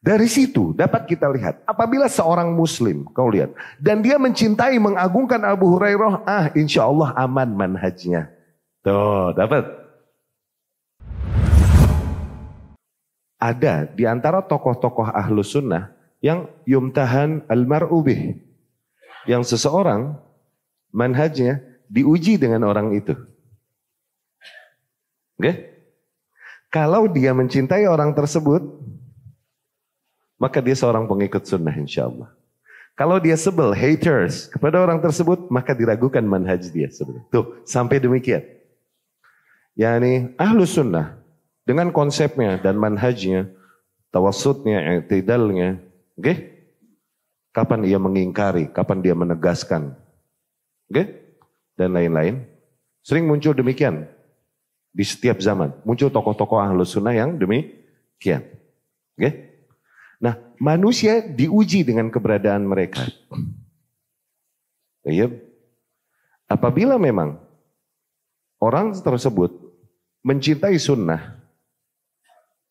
Dari situ dapat kita lihat, apabila seorang muslim, kau lihat, dan dia mencintai, mengagungkan Abu Hurairah, insya Allah aman manhajnya. Tuh, dapat. Ada di antara tokoh-tokoh Ahlus Sunnah yang yumtahan al-mar'u bih, yang seseorang manhajnya diuji dengan orang itu. Oke? Kalau dia mencintai orang tersebut, maka dia seorang pengikut sunnah insya Allah. Kalau dia sebel, haters kepada orang tersebut, maka diragukan manhaj dia sebenarnya. Tuh, sampai demikian. Yani Ahlus Sunnah dengan konsepnya dan manhajnya, tawassutnya, i'tidalnya, oke? Kapan ia mengingkari, kapan dia menegaskan, oke? Dan lain-lain. Sering muncul demikian di setiap zaman. Muncul tokoh-tokoh Ahlus Sunnah yang demikian, oke? Nah, manusia diuji dengan keberadaan mereka. Iya. Apabila memang orang tersebut mencintai sunnah,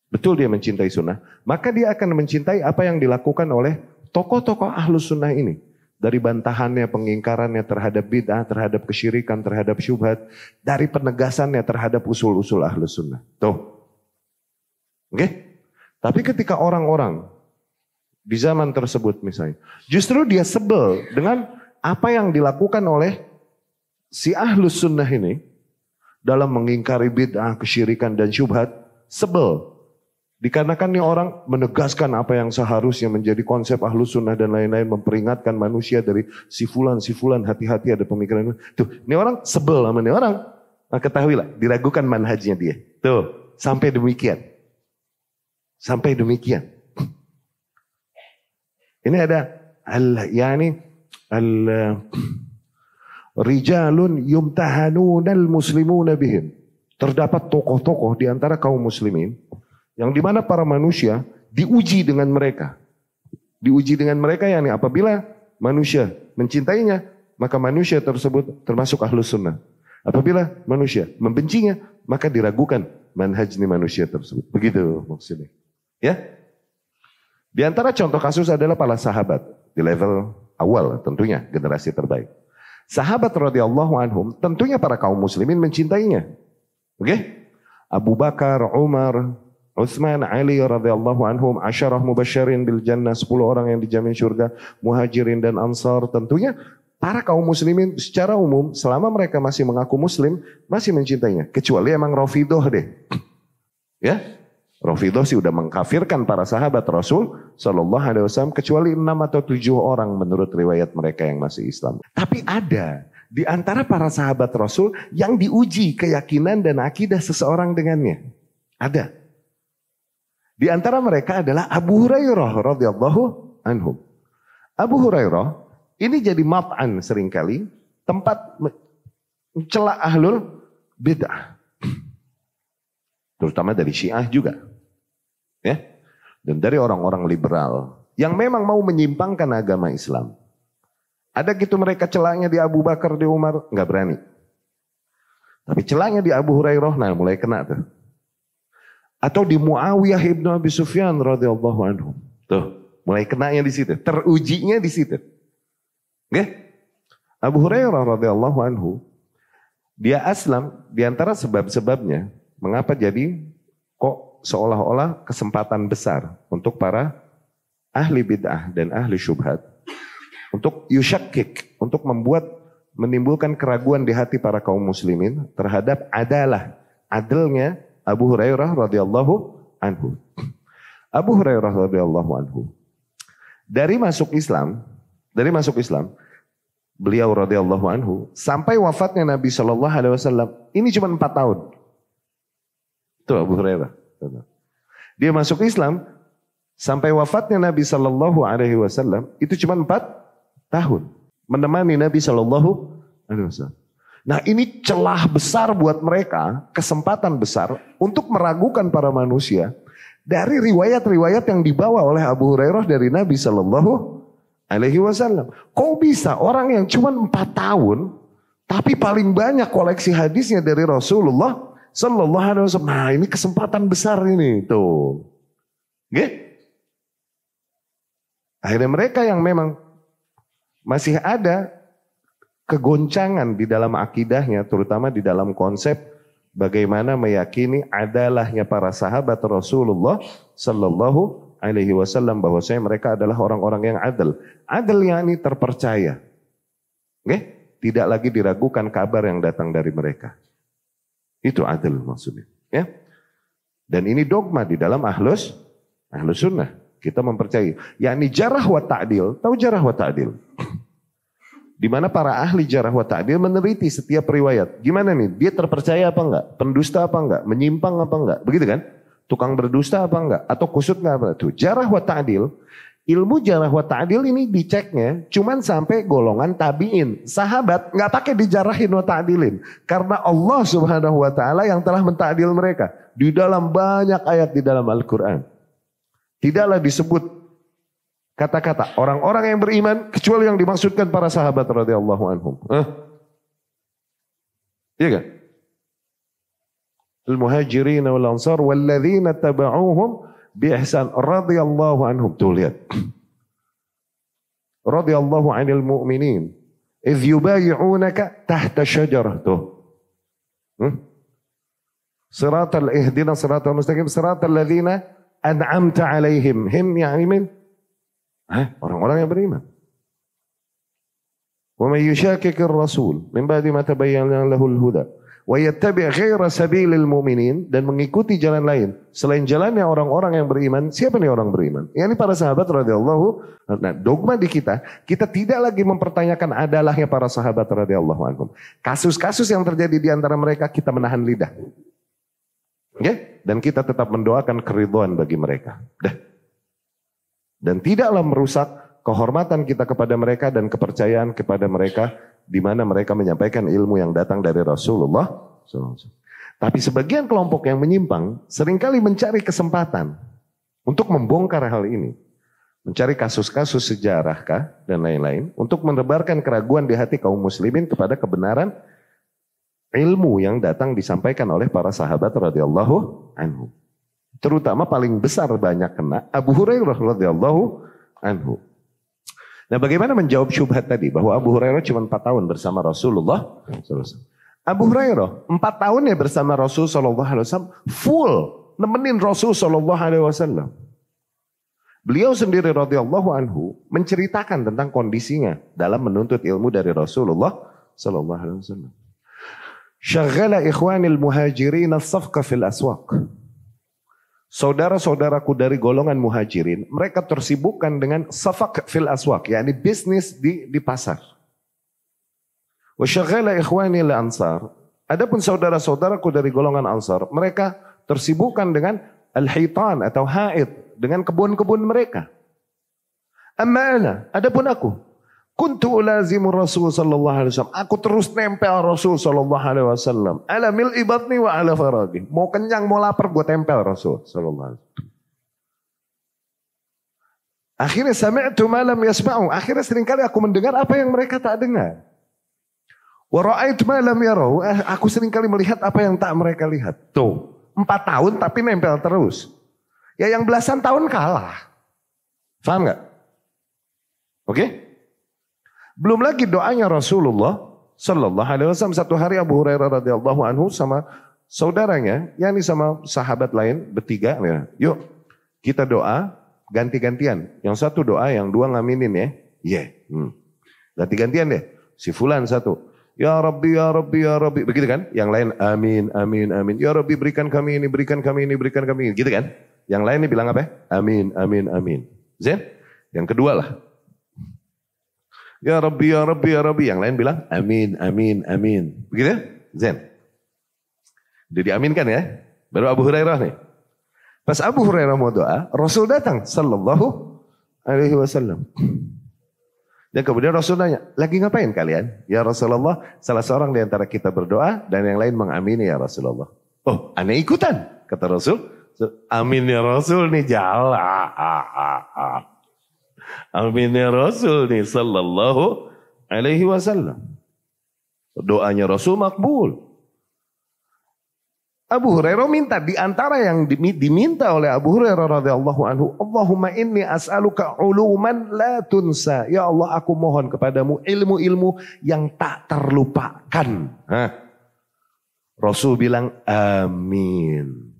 betul dia mencintai sunnah, maka dia akan mencintai apa yang dilakukan oleh tokoh-tokoh Ahlus Sunnah ini. Dari bantahannya, pengingkarannya terhadap bid'ah, terhadap kesyirikan, terhadap syubhat, dari penegasannya terhadap usul-usul Ahlus Sunnah. Tuh. Oke? Tapi ketika orang-orang di zaman tersebut misalnya, justru dia sebel dengan apa yang dilakukan oleh si Ahlus Sunnah ini dalam mengingkari bid'ah, kesyirikan dan syubhat, sebel. Dikarenakan nih orang menegaskan apa yang seharusnya menjadi konsep Ahlus Sunnah dan lain-lain, memperingatkan manusia dari si fulan, hati-hati ada pemikiran. Tuh, ini orang sebel sama ini orang. Nah, ketahuilah, diragukan manhajnya dia. Tuh, sampai demikian. Sampai demikian. Ini ada rijalun yumtahanunal muslimuna bihim. Terdapat tokoh-tokoh di antara kaum muslimin yang dimana para manusia diuji dengan mereka. Diuji dengan mereka yakni apabila manusia mencintainya, maka manusia tersebut termasuk Ahlus Sunnah. Apabila manusia membencinya, maka diragukan manhaj manusia tersebut. Begitu maksudnya. Ya? Di antara contoh kasus adalah para sahabat di level awal tentunya generasi terbaik. Sahabat radhiyallahu anhum tentunya para kaum muslimin mencintainya. Oke? Abu Bakar, Umar, Utsman, Ali radhiyallahu anhum, asyarah mubasysyirin bil jannah, 10 orang yang dijamin surga, muhajirin dan ansar, tentunya para kaum muslimin secara umum selama mereka masih mengaku muslim masih mencintainya, kecuali emang Rafidhah deh. Ya? Rafidhah sih udah mengkafirkan para sahabat Rasul Sallallahu Alaihi Wasallam kecuali 6 atau 7 orang menurut riwayat mereka yang masih Islam. Tapi ada di antara para sahabat Rasul yang diuji keyakinan dan akidah seseorang dengannya. Ada. Di antara mereka adalah Abu Hurairah radhiyallahu anhu. Abu Hurairah ini jadi mat'an seringkali tempat mencela ahlul bid'ah. Terutama dari Syiah juga. Ya. Dan dari orang-orang liberal yang memang mau menyimpangkan agama Islam. Ada gitu mereka celahnya di Abu Bakar, di Umar, nggak berani. Tapi celahnya di Abu Hurairah, nah mulai kena tuh. Atau di Muawiyah ibnu Abi Sufyan radhiyallahu anhu. Tuh, mulai kenanya di situ, terujinya di situ. Oke? Abu Hurairah radhiyallahu anhu, dia aslam di antara sebab-sebabnya mengapa jadi kok seolah-olah kesempatan besar untuk para ahli bid'ah dan ahli syubhat untuk yushakkik, untuk menimbulkan keraguan di hati para kaum muslimin terhadap adalnya Abu Hurairah radhiyallahu anhu. Abu Hurairah radhiyallahu anhu dari masuk Islam, beliau radhiyallahu anhu sampai wafatnya Nabi Shallallahu Alaihi Wasallam ini cuma 4 tahun. Itu Abu Hurairah. Dia masuk Islam sampai wafatnya Nabi Shallallahu Alaihi Wasallam itu cuma 4 tahun menemani Nabi Shallallahu Alaihi Wasallam. Nah ini celah besar buat mereka, kesempatan besar untuk meragukan para manusia dari riwayat-riwayat yang dibawa oleh Abu Hurairah dari Nabi Shallallahu Alaihi Wasallam. Kok bisa orang yang cuma 4 tahun tapi paling banyak koleksi hadisnya dari Rasulullah Sallallahu Alaihi Wasallam. Nah ini kesempatan besar ini tuh. Oke? Akhirnya mereka yang memang masih ada kegoncangan di dalam akidahnya, terutama di dalam konsep bagaimana meyakini adalahnya para sahabat Rasulullah Sallallahu Alaihi Wasallam, bahwasanya mereka adalah orang-orang yang adil. Adil yakni terpercaya. Oke? Tidak lagi diragukan kabar yang datang dari mereka. Itu adil maksudnya. Ya? Dan ini dogma di dalam ahlus sunnah. Kita mempercayai, yakni jarah wa ta'dil. Tahu jarah wa ta'dil? Di mana para ahli jarah wa ta'dil meneliti setiap riwayat. Gimana nih? Dia terpercaya apa enggak? Pendusta apa enggak? Menyimpang apa enggak? Begitu kan? Tukang berdusta apa enggak? Atau kusut enggak? Tuh, jarah wa ta'dil. Ilmu jarah wa ta'dil ini diceknya cuman sampai golongan tabi'in. Sahabat enggak pakai dijarahin wa ta'dilin. Karena Allah Subhanahu wa taala yang telah menta'dil mereka di dalam banyak ayat di dalam Al-Qur'an. Tidaklah disebut kata-kata orang-orang yang beriman kecuali yang dimaksudkan para sahabat radhiyallahu anhum. Iya kan? Al-muhajirin wal ansar walladzina tabauhum bi ihsan radhiyallahu anhum. Tuh lihat. Radhiyallahu 'anil mu'minin idh yubayyi'unaka tahta syajarah. Tuh. Siratal ihdina siratal mustaqim siratal ladzina an'amta 'alaihim. Him yani min orang-orang yang beriman. Wa may yushaqiqir rasul min ba'di ma tabayyana lahul huda wa yattabi' ghaira sabilil mu'minin, dan mengikuti jalan lain selain jalannya orang-orang yang beriman. Siapa nih orang beriman? Yakni para sahabat radhiyallahu. Nah, dogma di kita tidak lagi mempertanyakan adalahnya para sahabat radhiyallahu anhum. Kasus-kasus yang terjadi di antara mereka kita menahan lidah. Okay? Dan kita tetap mendoakan keridhaan bagi mereka. Dan tidaklah merusak kehormatan kita kepada mereka dan kepercayaan kepada mereka di mana mereka menyampaikan ilmu yang datang dari Rasulullah SAW. Tapi sebagian kelompok yang menyimpang seringkali mencari kesempatan untuk membongkar hal ini. Mencari kasus-kasus sejarah kah dan lain-lain untuk menebarkan keraguan di hati kaum muslimin kepada kebenaran ilmu yang datang disampaikan oleh para sahabat radhiyallahu anhu. Terutama paling besar banyak kena Abu Hurairah radhiyallahu anhu. Nah, bagaimana menjawab syubhat tadi bahwa Abu Hurairah cuma 4 tahun bersama Rasulullah SAW. Abu Hurairah 4 tahun ya bersama Rasul SAW, full nemenin Rasul SAW. Beliau sendiri radhiyallahu anhu menceritakan tentang kondisinya dalam menuntut ilmu dari Rasulullah SAW. Syaghala ikhwanil muhajirin as-safqa fil aswaq. Saudara-saudaraku dari golongan muhajirin, mereka tersibukkan dengan safaq fil aswaq, yakni bisnis di pasar. Wa syaghala ikhwanil ansar. Adapun saudara-saudaraku dari golongan ansar, mereka tersibukkan dengan al-hitan atau haid, dengan kebun-kebun mereka. Amma ana, adapun aku, kuntu ulazimu Rasul sallallahu alaihi wasallam. Aku terus nempel Rasul sallallahu alaihi wasallam. Ala mil'i batni wa ala faraghi. Mau kenyang mau lapar gue tempel Rasul sallallahu alaihi wasallam. Akhirnya sami'tu ma lam yasma'u. Akhirnya seringkali aku mendengar apa yang mereka tak dengar. Wa ra'aitu ma lam yarau. Aku seringkali melihat apa yang tak mereka lihat. Tuh, 4 tahun tapi nempel terus. Ya yang belasan tahun kalah. Paham enggak? Oke? Belum lagi doanya Rasulullah sallallahu alaihi wasallam. Satu hari Abu Hurairah radhiyallahu anhu sama saudaranya, yakni sama sahabat lain bertiga, ya. Yuk kita doa ganti-gantian. Yang satu doa, yang dua ngaminin ya. Iya. Ganti-gantian deh. Si fulan satu, ya Rabbi, ya Rabbi, ya Rabbi. Begitu kan? Yang lain amin, amin, amin. Ya Rabbi berikan kami ini, berikan kami ini, berikan kami ini. Gitu kan? Yang lain ini bilang apa? Amin, amin, amin. Zen? Yang kedua lah. Ya Rabbi, ya Rabbi, ya Rabbi. Yang lain bilang amin, amin, amin. Begitu? Zen. Dia diaminkan ya. Baru Abu Hurairah nih. Pas Abu Hurairah mau doa, Rasul datang sallallahu alaihi wasallam. Dan kemudian Rasul nanya, lagi ngapain kalian? Ya Rasulullah, salah seorang di antara kita berdoa dan yang lain mengamini ya Rasulullah. Oh, aneh ikutan, kata Rasul. Amin ya Rasul nih jalan. Amin ya Rasul nih sallallahu alaihi wasallam. Doanya Rasul makbul. Abu Hurairah minta, di antara yang diminta oleh Abu Hurairah radhiyallahu anhu, Allahumma inni as'aluka uluman la tunsa. Ya Allah, aku mohon kepadamu ilmu-ilmu yang tak terlupakan. Rasul bilang amin.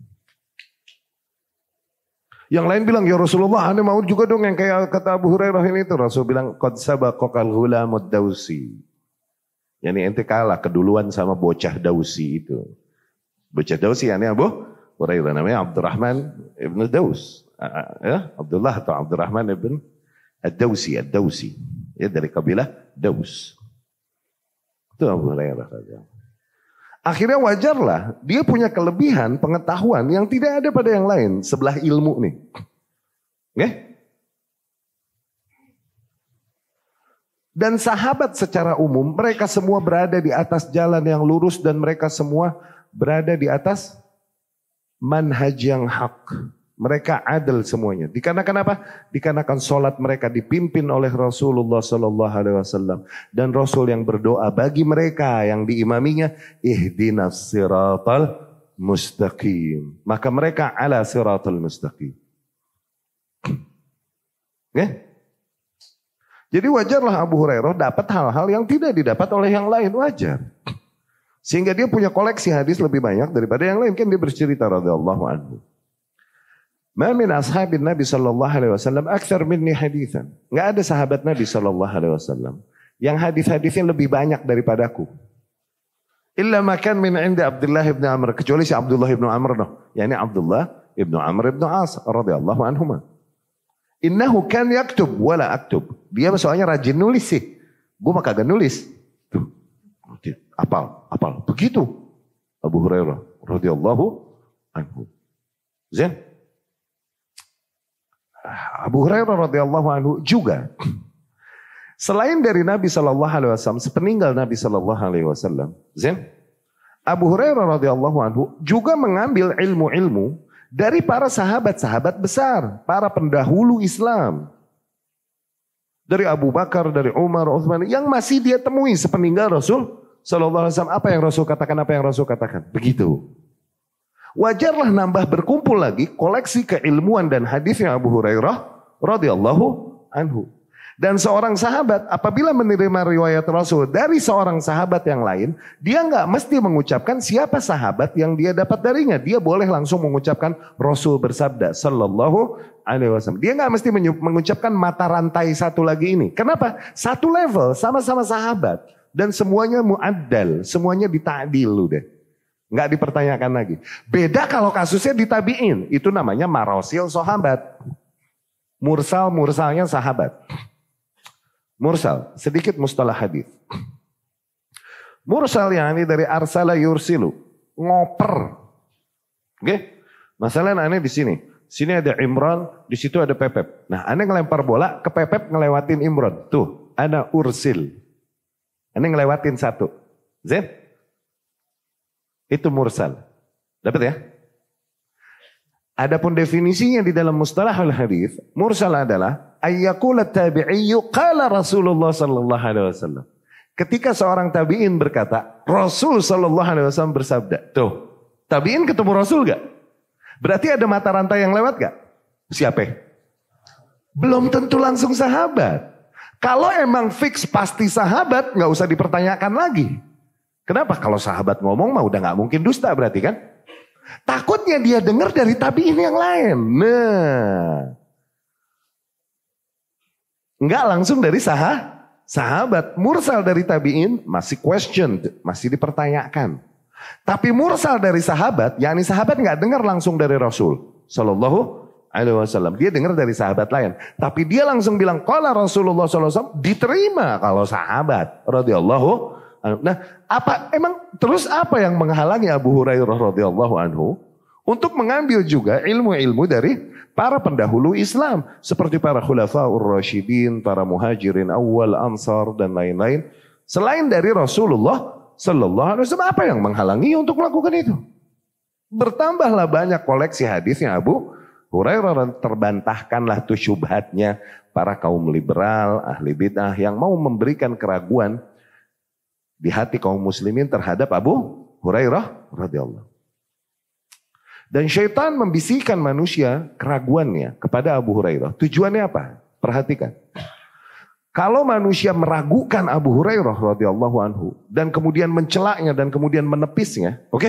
Yang lain bilang, ya Rasulullah, ane mau juga dong yang kayak kata Abu Hurairah ini tuh. Rasul bilang, qad sabaqakal ghulamud dausi. Yani ente kalah keduluan sama bocah dausi itu. Bocah Dausi ini Abu Hurairah, namanya Abdurrahman ibn Daus. Ya, Abdullah atau Abdurrahman ibn Ad-Dausi, Ad-Dausi. Ya, dari kabilah Daus. Itu Abu Hurairah saja. Akhirnya wajarlah dia punya kelebihan pengetahuan yang tidak ada pada yang lain sebelah ilmu nih. Oke? Dan sahabat secara umum mereka semua berada di atas jalan yang lurus dan mereka semua berada di atas manhaj yang hak. Mereka adil semuanya. Dikarenakan apa? Dikarenakan sholat mereka dipimpin oleh Rasulullah Sallallahu Alaihi Wasallam dan Rasul yang berdoa bagi mereka yang diimaminya, ihdinas siratal mustaqim. Maka mereka ala siratal mustaqim. Ya? Jadi wajarlah Abu Hurairah dapat hal-hal yang tidak didapat oleh yang lain, wajar. Sehingga dia punya koleksi hadis lebih banyak daripada yang lain. Kan dia bercerita radhiyallahu anhu. Ma min ashabin Nabi sallallahu alaihi wasallam aktsar minni haditsan. Enggak ada sahabat Nabi sallallahu alaihi wasallam yang hadis-hadisnya lebih banyak daripadaku. Illa makan min indi Abdullah ibn Amr, kecuali si Abdullah ibn Amr noh. Yani Abdullah ibn Amr ibn As radhiyallahu anhuma. Innahu kan yaktub wala aktub. Dia soalnya rajin nulis sih. Gua mah kagak nulis. Tuh. Apal. Begitu Abu Hurairah radhiyallahu anhu. Zain. Abu Hurairah radhiyallahu anhu juga selain dari Nabi sallallahu alaihi wasallam, sepeninggal Nabi sallallahu alaihi wasallam, Zain, Abu Hurairah radhiyallahu anhu juga mengambil ilmu-ilmu dari para sahabat-sahabat besar, para pendahulu Islam. Dari Abu Bakar, dari Umar, Utsman yang masih dia temui sepeninggal Rasul sallallahu alaihi wasallam. Apa yang Rasul katakan? Begitu. Wajarlah nambah berkumpul lagi koleksi keilmuan dan hadisnya Abu Hurairah radhiyallahu anhu. Dan seorang sahabat apabila menerima riwayat Rasul dari seorang sahabat yang lain, dia nggak mesti mengucapkan siapa sahabat yang dia dapat darinya. Dia boleh langsung mengucapkan Rasul bersabda sallallahu alaihi wasallam. Dia nggak mesti mengucapkan mata rantai satu lagi ini. Kenapa? Satu level, sama-sama sahabat. Dan semuanya mu'addal, semuanya dita'dil udah. Nggak dipertanyakan lagi. Beda kalau kasusnya ditabiin, itu namanya marosil sahabat. Mursalnya sahabat. Mursal, sedikit mustalah hadis. Mursal yang ini dari arsala yursilu, ngoper. Oke? Masalah aneh di sini. Sini ada Imran, di situ ada Pepep. Nah, aneh ngelempar bola ke Pepep ngelewatin Imran. Tuh, ada ursil. Aneh ngelewatin satu. Zain? Itu mursal. Dapat ya? Adapun definisinya di dalam mustalahul hadis, mursal adalah ayyaqula tabi'iyyu qala Rasulullah sallallahu alaihi wasallam. Ketika seorang tabi'in berkata, Rasul sallallahu alaihi wasallam bersabda. Tuh, tabi'in ketemu Rasul gak? Berarti ada mata rantai yang lewat gak? Siapa? Belum tentu langsung sahabat. Kalau emang fix pasti sahabat, nggak usah dipertanyakan lagi. Kenapa? Kalau sahabat ngomong mah udah nggak mungkin dusta berarti kan? Takutnya dia dengar dari tabiin yang lain. Nah, nggak langsung dari sahabat. Mursal dari tabiin masih question, masih dipertanyakan. Tapi mursal dari sahabat, yakni sahabat nggak dengar langsung dari Rasul Sallallahu Alaihi Wasallam. Dia dengar dari sahabat lain. Tapi dia langsung bilang, qala Rasulullah Sallallahu Alaihi Wasallam, diterima kalau sahabat radhiyallahu. Nah, terus apa yang menghalangi Abu Hurairah radhiyallahu anhu untuk mengambil juga ilmu-ilmu dari para pendahulu Islam seperti para khulafaur rasyidin, para muhajirin awal, ansar dan lain-lain selain dari Rasulullah sallallahu alaihi wasallam? Apa yang menghalangi untuk melakukan itu? Bertambahlah banyak koleksi hadisnya Abu Hurairah dan terbantahkanlah tuh syubhatnya para kaum liberal, ahli bid'ah yang mau memberikan keraguan di hati kaum muslimin terhadap Abu Hurairah radhiyallahu. Dan syaitan membisikkan manusia keraguannya kepada Abu Hurairah. Tujuannya apa? Perhatikan. Kalau manusia meragukan Abu Hurairah radhiyallahu anhu dan kemudian mencelaknya dan kemudian menepisnya, oke?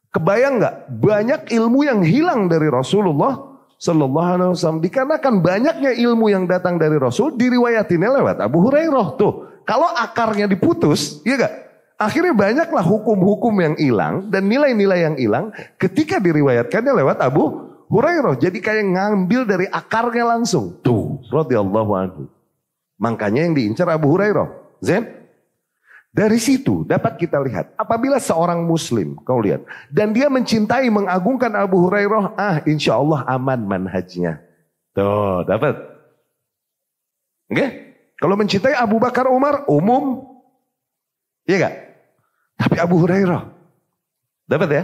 Kebayang nggak banyak ilmu yang hilang dari Rasulullah Sallallahu Alaihi Wasallam dikarenakan banyaknya ilmu yang datang dari Rasul diriwayatinnya lewat Abu Hurairah tuh. Kalau akarnya diputus, ya gak? Akhirnya banyaklah hukum-hukum yang hilang dan nilai-nilai yang hilang ketika diriwayatkannya lewat Abu Hurairah. Jadi kayak ngambil dari akarnya langsung. Tuh, radhiyallahu anhu. Makanya yang diincar Abu Hurairah. Zen? Dari situ dapat kita lihat. Apabila seorang muslim, kau lihat. Dan dia mencintai, mengagungkan Abu Hurairah. Insya Allah aman manhajnya. Tuh, dapat. Oke? Kalau mencintai Abu Bakar Umar, umum. Iya gak? Tapi Abu Hurairah. Dapat ya?